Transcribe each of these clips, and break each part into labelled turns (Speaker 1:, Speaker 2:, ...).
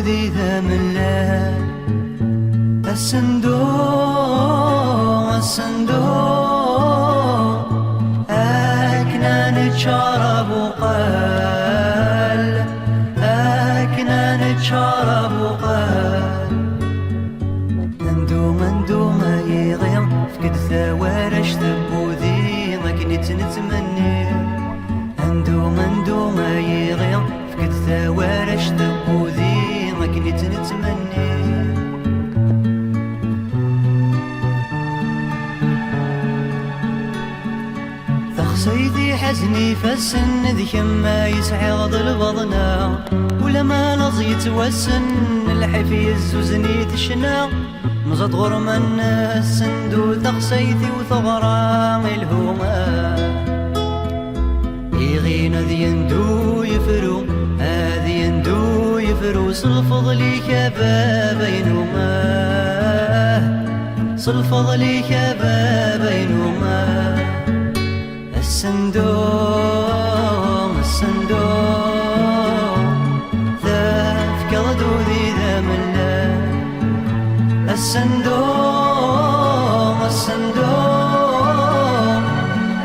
Speaker 1: ذي ذا ملال السندو أكن نeččar abuqal أكن نeččar abuqal ندو ما يغير فكد ثوارش bbudi akken tt-netmenni ندو ما يغير فكد ثوارش bbudi akken tt-netmenni Taxsayt-iw ḥazen ifassen ذي كما yesɛiɣ d-lbaḍna ولما لظ yetwasen Lḥif yezzuznit ccna Nuẓ-d ɣur-m nessendu Taxsayt-iw teɣra ilhuma يغين ذ yendu yefru يفru lfeḍl-ik بينهما lfeḍl-ik بينهما السندو تفكض ذي ذا ملال السندو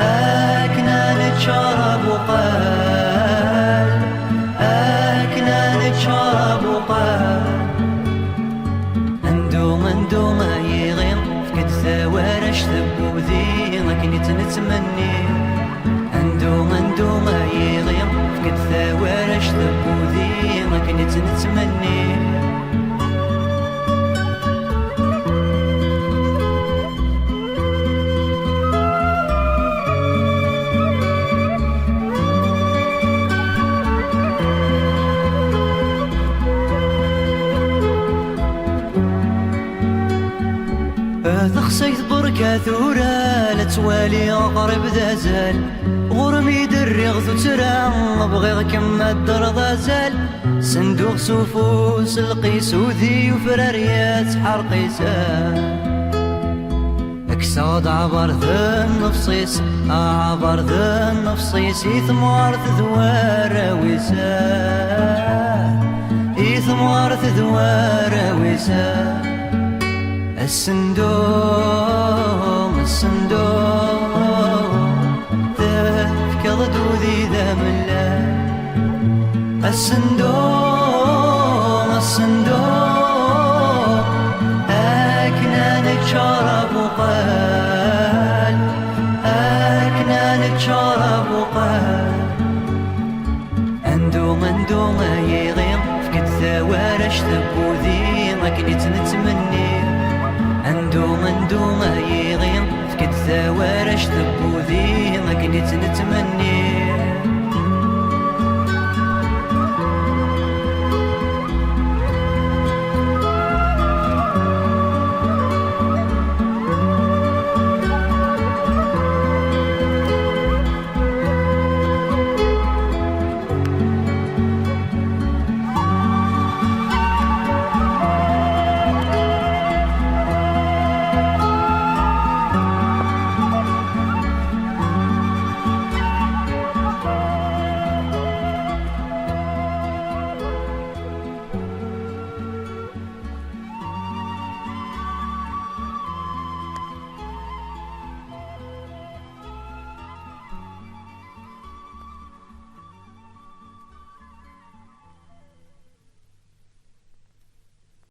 Speaker 1: أكن نeččar abuqal أكن نeččar abuqal ندو ما يغير فكد ثوارش bbudi akken tt-netmenni ندو ما يغير فكد ثوارش bbudi akken tt-netmenni Taxsayt بركة ثورة لا توالي أقرب ذا زال ɣur-m يدرغ ثترا بغيغ كما الدر ذا زال صندوق سفوس القيس وذي وفراريات حرقيسان كسغ-d عبر ذا النفس-is يثمرت ذ waraw-is السندو تفكض ذي ذا ملال السندو أكن نeččar abuqal أكن نeččar abuqal ندو ما يغير فكد ثوارش bbudi akken tt-netmenni ندو ما يغير فكد ثوارش bbudi akken tt-netmenni